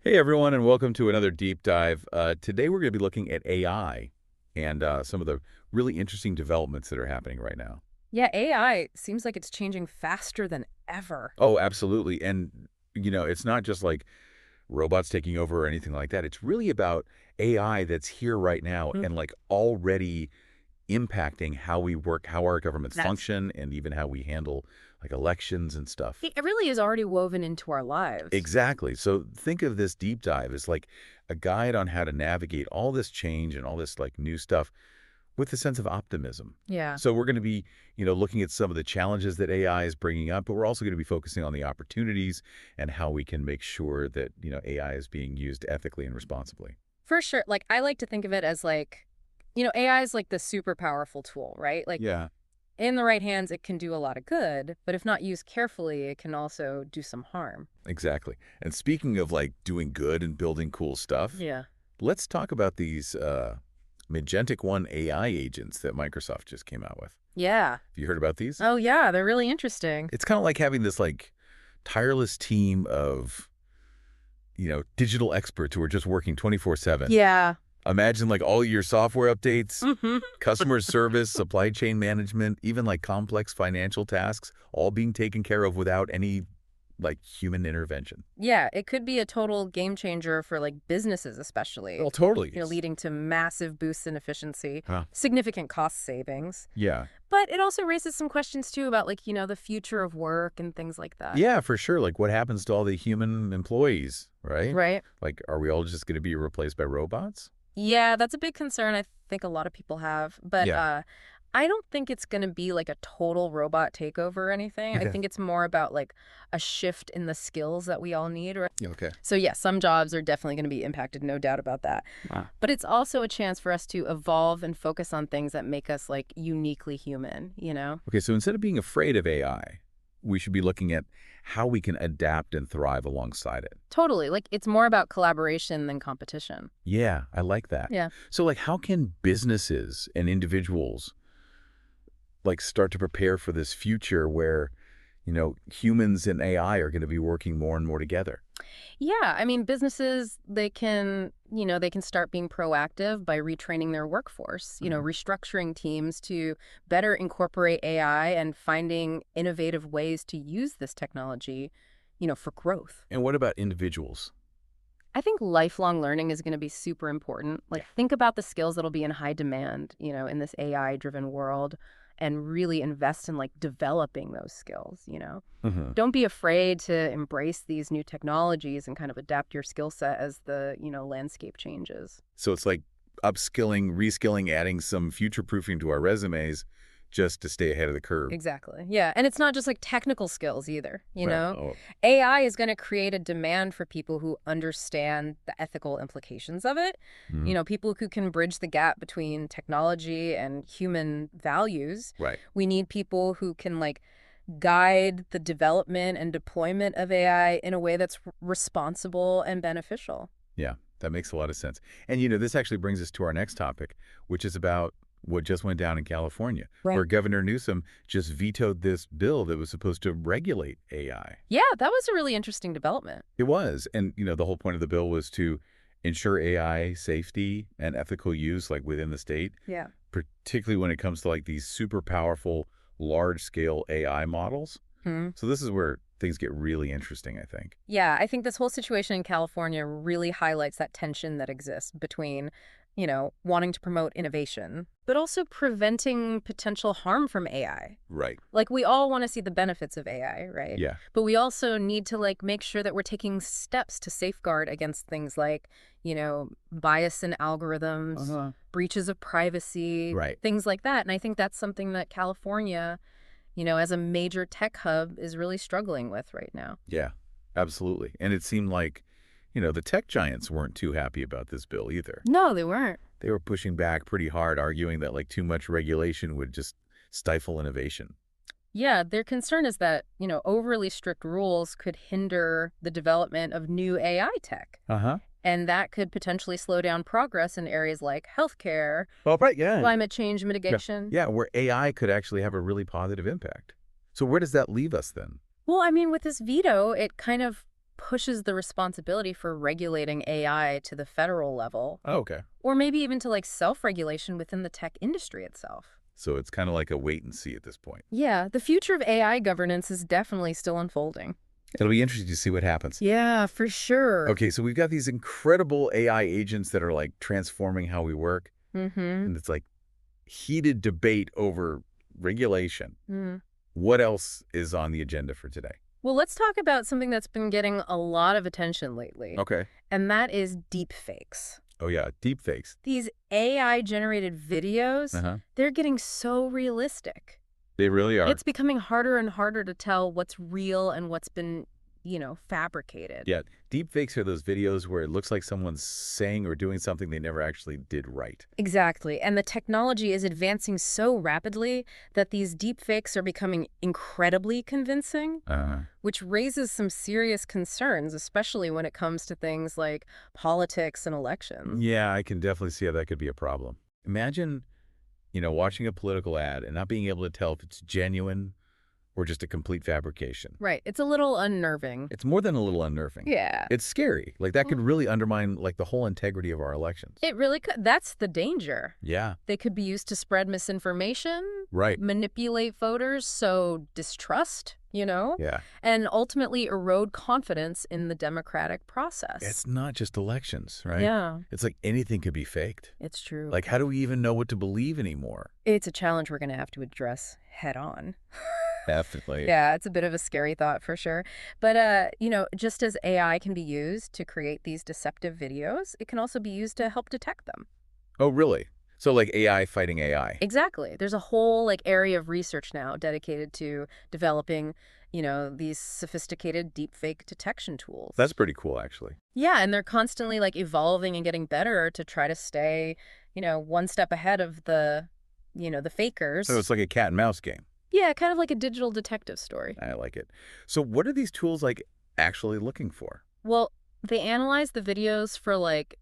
Hey everyone, and welcome to another deep dive. Today we're going to be looking at AI and some of the really interesting developments that are happening right now. Yeah, AI seems like it's changing faster than ever. Oh, absolutely. And, it's not just like robots taking over or anything like that. It's really about AI that's here right now Mm, and like already impacting how we work, how our governments That's function, and even how we handle like elections and stuff. it really is already woven into our lives. Exactly. So think of this deep dive as like a guide on how to navigate all this change and all this like new stuff with a sense of optimism. Yeah. So we're going to be, looking at some of the challenges that AI is bringing up, but we're also going to be focusing on the opportunities and how we can make sure that, AI is being used ethically and responsibly. For sure. Like I like to think of it as AI is like the super powerful tool, right? Like Yeah, in the right hands it can do a lot of good, but if not used carefully, it can also do some harm. exactly. And speaking of like doing good and building cool stuff, Yeah. let's talk about these Magentic One AI agents that Microsoft just came out with. Yeah. Have you heard about these? Oh yeah, they're really interesting. It's kind of like having this like tireless team of, digital experts who are just working 24/7. Yeah. Imagine like all your software updates, Mhm. customer service, supply chain management, even like complex financial tasks, all being taken care of without any like human intervention. Yeah, it could be a total game changer for like businesses especially. Well, totally. Leading to massive boosts in efficiency, Huh. significant cost savings. Yeah. But it also raises some questions too about the future of work and things like that. Yeah, for sure. Like what happens to all the human employees, right? Right? Like, are we all just going to be replaced by robots? Yeah, that's a big concern I think a lot of people have. But Yeah. I don't think it's going to be like a total robot takeover or anything. I Okay. think it's more about like a shift in the skills that we all need. Right? Okay. So, yeah, some jobs are definitely going to be impacted, no doubt about that. Wow. But it's also a chance for us to evolve and focus on things that make us like uniquely human? Okay, so instead of being afraid of AI, we should be looking at how we can adapt and thrive alongside it. Totally. Like it's more about collaboration than competition. Yeah, I like that. Yeah. So like how can businesses and individuals like start to prepare for this future where, humans and AI are going to be working more and more together? Yeah, I mean, businesses, they can start being proactive by retraining their workforce, Mhm. restructuring teams to better incorporate AI and finding innovative ways to use this technology, for growth. And what about individuals? I think lifelong learning is going to be super important. Like, think about the skills that'll be in high demand, in this AI-driven world, and really invest in like developing those skills. Hmm. Don't be afraid to embrace these new technologies and kind of adapt your skill set as the landscape changes. So it's like upskilling, reskilling, adding some future proofing to our resumes just to stay ahead of the curve. Exactly. Yeah. And it's not just like technical skills either, you Right. know? Oh, AI is going to create a demand for people who understand the ethical implications of it. mhm. People who can bridge the gap between technology and human values. Right. We need people who can like guide the development and deployment of AI in a way that's responsible and beneficial. Yeah, that makes a lot of sense. And, this actually brings us to our next topic, which is about what just went down in California, Right. where Governor Newsom just vetoed this bill that was supposed to regulate AI. Yeah, that was a really interesting development. It was. And, the whole point of the bill was to ensure AI safety and ethical use, like within the state, Yeah. particularly when it comes to like these super powerful, large scale AI models. Hmm. So this is where things get really interesting, I think. Yeah, I think this whole situation in California really highlights that tension that exists between wanting to promote innovation, but also preventing potential harm from AI. Right. Like, we all want to see the benefits of AI, right? Yeah. But we also need to, like, make sure that we're taking steps to safeguard against things like bias in algorithms, Uh-huh. breaches of privacy, Right. things like that. And I think that's something that California as a major tech hub is really struggling with right now. Yeah, absolutely. And it seemed like, the tech giants weren't too happy about this bill either. No, they weren't. They were pushing back pretty hard, arguing that like too much regulation would just stifle innovation. Yeah, their concern is that overly strict rules could hinder the development of new AI tech. Uh-huh. And that could potentially slow down progress in areas like healthcare, Well, right, yeah. climate change Yeah. mitigation. Yeah, where AI could actually have a really positive impact. So where does that leave us then? Well, I mean, with this veto, it kind of pushes the responsibility for regulating AI to the federal level, Oh, okay. or maybe even to like self-regulation within the tech industry itself. So it's kind of like a wait and see at this point. Yeah, the future of AI governance is definitely still unfolding. It'll be interesting to see what happens. Yeah, for sure. Okay, so we've got these incredible AI agents that are like transforming how we work. Mm-hmm. And it's like heated debate over regulation. Mm. What else is on the agenda for today? Well, let's talk about something that's been getting a lot of attention lately, Okay. and that is deepfakes. Oh, yeah. Deep fakes. These AI-generated videos, Uh-huh. they're getting so realistic. They really are. It's becoming harder and harder to tell what's real and what's been, fabricated. Yeah. Deep fakes are those videos where it looks like someone's saying or doing something they never actually did right. Exactly. And the technology is advancing so rapidly that these deepfakes are becoming incredibly convincing, Uh-huh. which raises some serious concerns, especially when it comes to things like politics and elections. Yeah, I can definitely see how that could be a problem. Imagine, watching a political ad and not being able to tell if it's genuine or just a complete fabrication. Right. It's a little unnerving. It's more than a little unnerving. Yeah. It's scary. Like, that could really undermine, like, the whole integrity of our elections. It really could. That's the danger. Yeah. They could be used to spread misinformation, Right. manipulate voters, sow distrust, Yeah. and ultimately erode confidence in the democratic process. It's not just elections, right? Yeah, It's like anything could be faked. it's true. Like, how do we even know what to believe anymore? It's a challenge we're going to have to address head on. Definitely. Yeah, it's a bit of a scary thought for sure. But, just as AI can be used to create these deceptive videos, it can also be used to help detect them. Oh, really? So, like, AI fighting AI. Exactly. There's a whole area of research now dedicated to developing, these sophisticated deepfake detection tools. That's pretty cool, actually. Yeah, and they're constantly evolving and getting better to try to stay, one step ahead of the fakers. So it's like a cat and mouse game. Yeah, kind of like a digital detective story. I like it. So what are these tools, like, actually looking for? Well, they analyze the videos for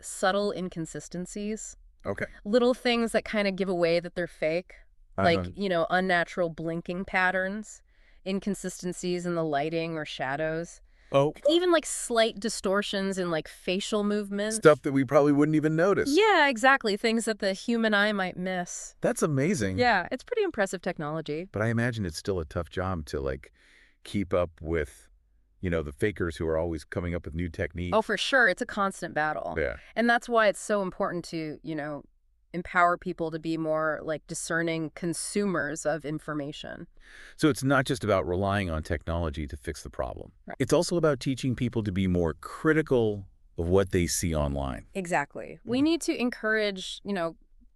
subtle inconsistencies, Okay. little things that kind of give away that they're fake, like, Uh-huh. unnatural blinking patterns, inconsistencies in the lighting or shadows, Oh, even slight distortions in facial movement. stuff that we probably wouldn't even notice. Yeah, exactly. Things that the human eye might miss. That's amazing. Yeah, it's pretty impressive technology. But I imagine it's still a tough job to, like, keep up with, the fakers who are always coming up with new techniques. Oh, for sure. It's a constant battle. Yeah. And that's why it's so important to, empower people to be more discerning consumers of information. So it's not just about relying on technology to fix the problem. Right. It's also about teaching people to be more critical of what they see online. Exactly. We need to encourage,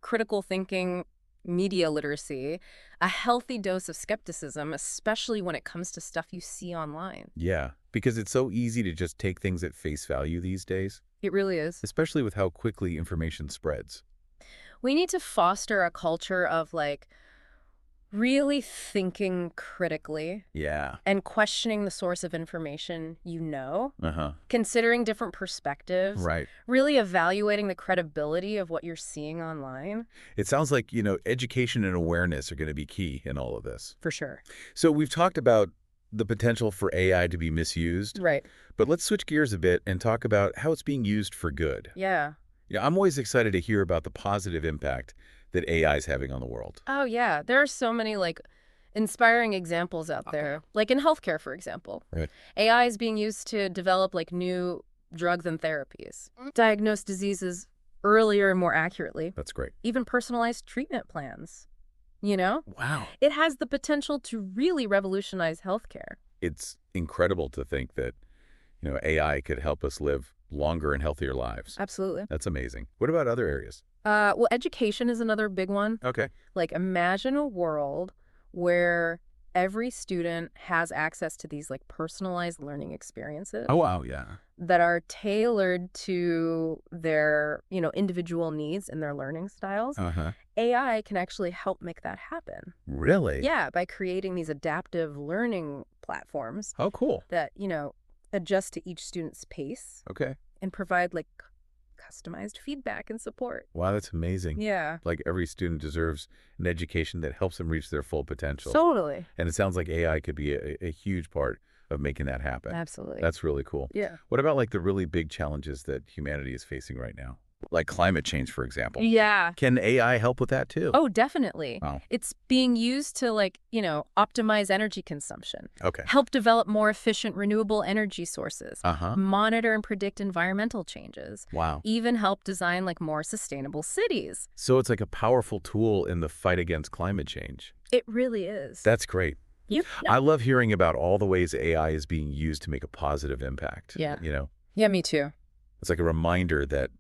critical thinking, media literacy, a healthy dose of skepticism, especially when it comes to stuff you see online. Yeah, because it's so easy to just take things at face value these days, It really is. especially with how quickly information spreads. We need to foster a culture of really thinking critically Yeah. and questioning the source of information, Uh-huh. considering different perspectives, Right. really evaluating the credibility of what you're seeing online. It sounds like, education and awareness are going to be key in all of this. For sure. So we've talked about the potential for AI to be misused, Right. but let's switch gears a bit and talk about how it's being used for good. Yeah. I'm always excited to hear about the positive impact that AI is having on the world. Oh, yeah. There are so many inspiring examples out there, like in healthcare, for example. Right. AI is being used to develop new drugs and therapies, diagnose diseases earlier and more accurately, That's great. even personalized treatment plans. You know? Wow. It has the potential to really revolutionize healthcare. It's incredible to think that, AI could help us live longer and healthier lives. Absolutely. That's amazing. What about other areas? Well, education is another big one. Okay. Imagine a world where every student has access to these personalized learning experiences Oh, wow. Yeah. that are tailored to their, individual needs and their learning styles. Uh-huh. AI can actually help make that happen. Really? Yeah, by creating these adaptive learning platforms Oh, cool. that, adjust to each student's pace Okay. and provide customized feedback and support. Wow, that's amazing. Yeah. Like, every student deserves an education that helps them reach their full potential. Totally. And it sounds like AI could be a huge part of making that happen. Absolutely. That's really cool. Yeah. What about like the really big challenges that humanity is facing right now? Like climate change, for example. Yeah. Can AI help with that too? Oh, definitely. Wow. It's being used to optimize energy consumption, Okay. help develop more efficient renewable energy sources, Uh-huh. monitor and predict environmental changes, Wow. even help design like more sustainable cities. So it's like a powerful tool in the fight against climate change. It really is. That's great. Yep. I love hearing about all the ways AI is being used to make a positive impact. Yeah. You know, Yeah, me too. it's like a reminder that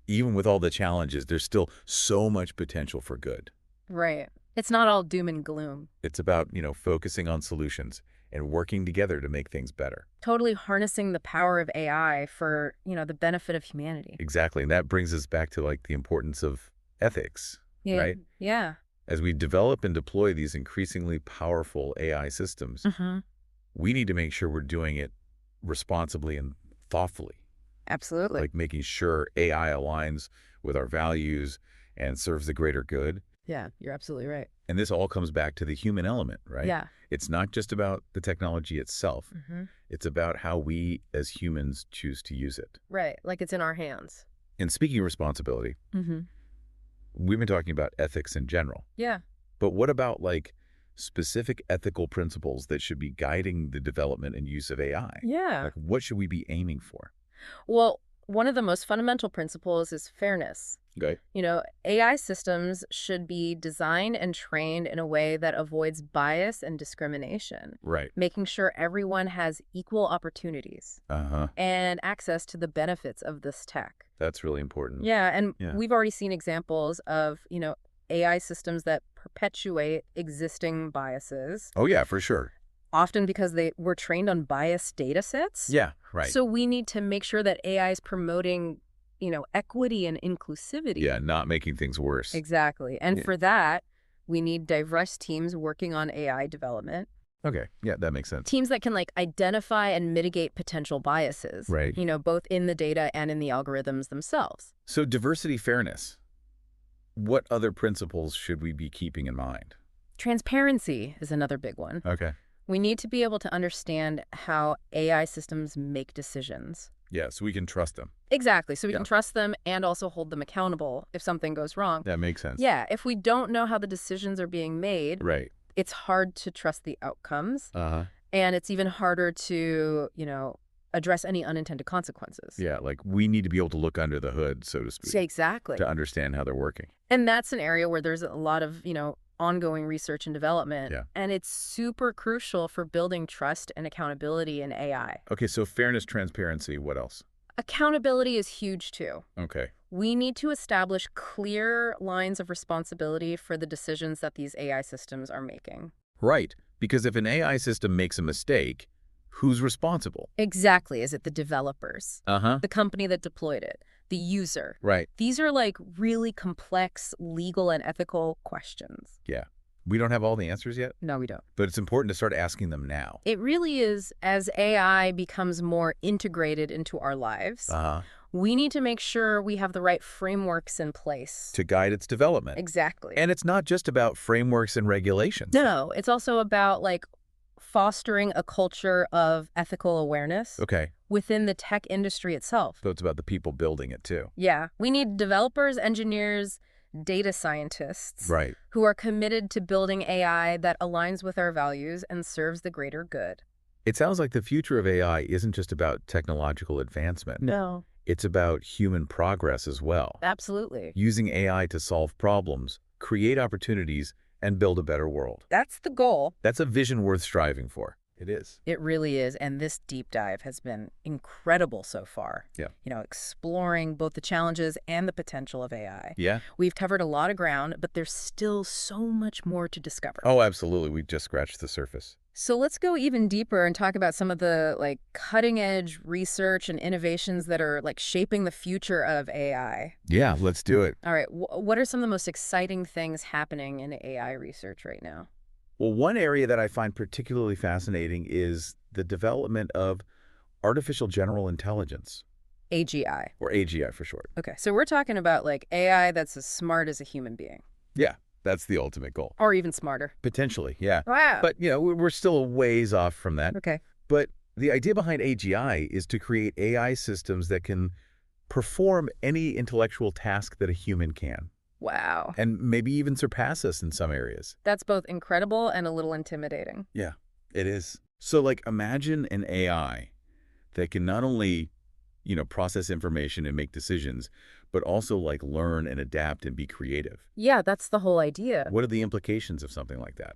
even with all the challenges, there's still so much potential for good. Right. It's not all doom and gloom. It's about, focusing on solutions and working together to make things better. Totally harnessing the power of AI for, the benefit of humanity. Exactly. And that brings us back to like the importance of ethics, Yeah. right? Yeah. As we develop and deploy these increasingly powerful AI systems, Mm-hmm. we need to make sure we're doing it responsibly and thoughtfully. Absolutely. Like making sure AI aligns with our values and serves the greater good. Yeah, you're absolutely right. And this all comes back to the human element, right? Yeah. It's not just about the technology itself. Mm-hmm. It's about how we as humans choose to use it. Right. Like it's in our hands. And speaking of responsibility, Mm-hmm. we've been talking about ethics in general. Yeah. But what about like specific ethical principles that should be guiding the development and use of AI? Yeah. Like what should we be aiming for? Well, one of the most fundamental principles is fairness. Okay. AI systems should be designed and trained in a way that avoids bias and discrimination, Right. making sure everyone has equal opportunities Uh-huh. and access to the benefits of this tech. That's really important. Yeah, and Yeah. we've already seen examples of, AI systems that perpetuate existing biases, Oh, yeah, for sure. often because they were trained on biased data sets. Yeah, right. So we need to make sure that AI is promoting, equity and inclusivity. Yeah, not making things worse. Exactly. And Yeah. for that, we need diverse teams working on AI development, Okay. Yeah, that makes sense. teams that can identify and mitigate potential biases, Right. Both in the data and in the algorithms themselves. So diversity, fairness. What other principles should we be keeping in mind? Transparency is another big one. Okay. We need to be able to understand how AI systems make decisions. Yeah, so we can trust them. Exactly. So we Yeah. can trust them and also hold them accountable if something goes wrong. That makes sense. Yeah. If we don't know how the decisions are being made, Right. it's hard to trust the outcomes. Uh-huh. And it's even harder to, address any unintended consequences. Yeah, like we need to be able to look under the hood, so to speak, Yeah, exactly. to understand how they're working. And that's an area where there's a lot of, ongoing research and development. Yeah. And it's super crucial for building trust and accountability in AI. Okay, so fairness, transparency, what else? Accountability is huge too. Okay. We need to establish clear lines of responsibility for the decisions that these AI systems are making. Right, because if an AI system makes a mistake, who's responsible? Exactly. Is it the developers, Uh-huh. the company that deployed it, the user? Right. These are really complex legal and ethical questions. Yeah. We don't have all the answers yet, No, we don't. but it's important to start asking them now. It really is, as AI becomes more integrated into our lives, Uh-huh. we need to make sure we have the right frameworks in place. To guide its development. Exactly. And it's not just about frameworks and regulations. No, it's also about fostering a culture of ethical awareness Okay. within the tech industry itself. So it's about the people building it too. Yeah, we need developers, engineers, data scientists Right. who are committed to building AI that aligns with our values and serves the greater good. It sounds like the future of AI isn't just about technological advancement. No. It's about human progress as well. Absolutely. Using AI to solve problems, create opportunities, and build a better world. That's the goal. That's a vision worth striving for. It is. It really is. And this deep dive has been incredible so far. Yeah. Exploring both the challenges and the potential of AI. Yeah? We've covered a lot of ground, but there's still so much more to discover. Oh, absolutely. We just scratched the surface. So let's go even deeper and talk about some of the cutting edge research and innovations that are shaping the future of AI. Yeah, let's do it. All right. What are some of the most exciting things happening in AI research right now? Well, one area that I find particularly fascinating is the development of artificial general intelligence, AGI. or AGI for short. Okay. So we're talking about AI that's as smart as a human being. Yeah, That's the ultimate goal. Or even smarter. Potentially, yeah. Wow. But, we're still a ways off from that. Okay. But the idea behind AGI is to create AI systems that can perform any intellectual task that a human can, Wow. and maybe even surpass us in some areas. That's both incredible and a little intimidating. Yeah, it is. So, like, imagine an AI that can not only, process information and make decisions, but also, like, learn and adapt and be creative. Yeah, that's the whole idea. What are the implications of something like that?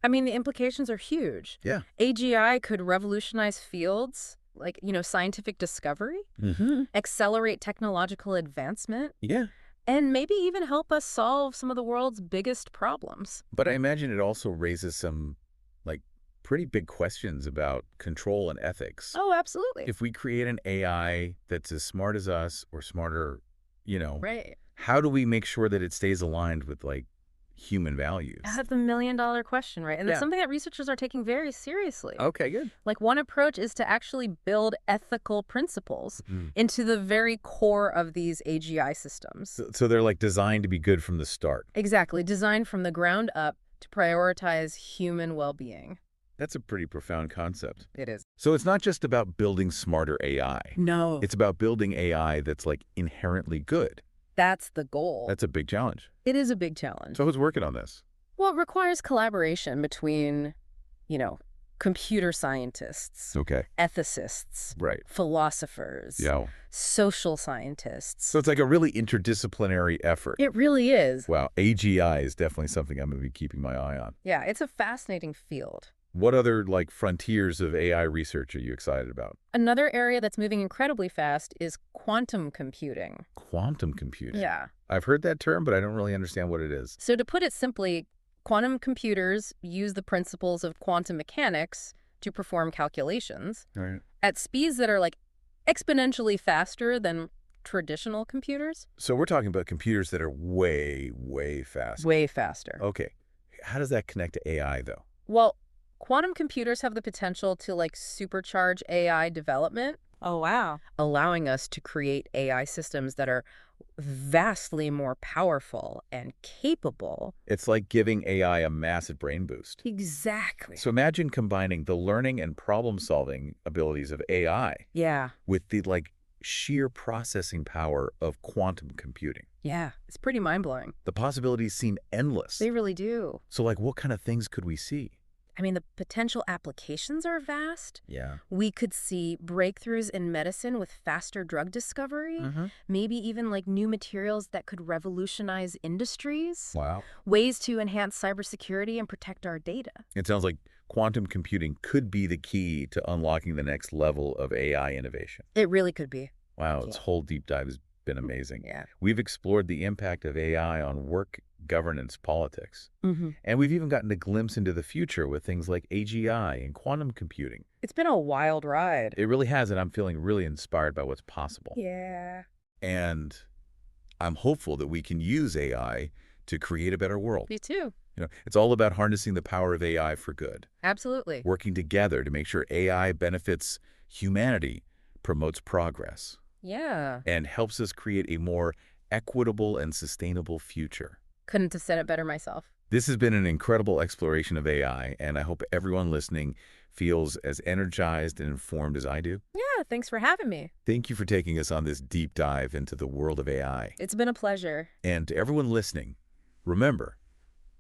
I mean, the implications are huge. Yeah. AGI could revolutionize fields like, scientific discovery, Mm-hmm. accelerate technological advancement, Yeah. and maybe even help us solve some of the world's biggest problems. But I imagine it also raises some, like, pretty big questions about control and ethics. Oh, absolutely. If we create an AI that's as smart as us or smarter, Right. how do we make sure that it stays aligned with, like, human values? That's the million-dollar question, right? And Yeah. it's something that researchers are taking very seriously. Okay, good. Like, one approach is to actually build ethical principles Mm. into the very core of these AGI systems. So they're, like, designed to be good from the start. Exactly, designed from the ground up to prioritize human well-being. That's a pretty profound concept. It is. So it's not just about building smarter AI. No. It's about building AI that's, like, inherently good. That's the goal. That's a big challenge. It is a big challenge. So who's working on this? Well, it requires collaboration between, computer scientists, Okay. ethicists, Right. philosophers, Yeah. social scientists. So it's like a really interdisciplinary effort. It really is. Wow. AGI is definitely something I'm going to be keeping my eye on. Yeah, it's a fascinating field. What other, like, frontiers of AI research are you excited about? Another area that's moving incredibly fast is quantum computing. Quantum computing. Yeah. I've heard that term, but I don't really understand what it is. So to put it simply, quantum computers use the principles of quantum mechanics to perform calculations All right. at speeds that are like exponentially faster than traditional computers. So we're talking about computers that are way, way faster. Way faster. Okay. How does that connect to AI, though? Well, quantum computers have the potential to supercharge AI development. Oh, wow. Allowing us to create AI systems that are vastly more powerful and capable. It's like giving AI a massive brain boost. Exactly. So imagine combining the learning and problem-solving abilities of AI Yeah. with the, like, sheer processing power of quantum computing. Yeah. It's pretty mind-blowing. The possibilities seem endless. They really do. So, like, what kind of things could we see? I mean, the potential applications are vast. Yeah. We could see breakthroughs in medicine with faster drug discovery, maybe even new materials that could revolutionize industries, Wow. ways to enhance cybersecurity and protect our data. It sounds like quantum computing could be the key to unlocking the next level of AI innovation. It really could be. Wow, this whole deep dive has been amazing. Yeah. We've explored the impact of AI on work, governance, politics. Mm-hmm. And we've even gotten a glimpse into the future with things like AGI and quantum computing. It's been a wild ride. It really has, and I'm feeling really inspired by what's possible. Yeah. And I'm hopeful that we can use AI to create a better world. Me too. It's all about harnessing the power of AI for good, Absolutely. working together to make sure AI benefits humanity, promotes progress, Yeah. and helps us create a more equitable and sustainable future. Couldn't have said it better myself. This has been an incredible exploration of AI, and I hope everyone listening feels as energized and informed as I do. Yeah, thanks for having me. Thank you for taking us on this deep dive into the world of AI. It's been a pleasure. And to everyone listening, remember,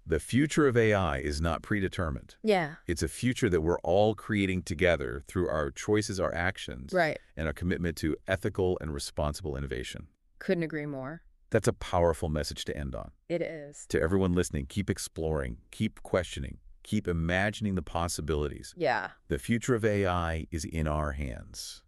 the future of AI is not predetermined. Yeah. It's a future that we're all creating together through our choices, our actions, Right. and our commitment to ethical and responsible innovation. Couldn't agree more. That's a powerful message to end on. It is. To everyone listening, keep exploring, keep questioning, keep imagining the possibilities. Yeah. The future of AI is in our hands.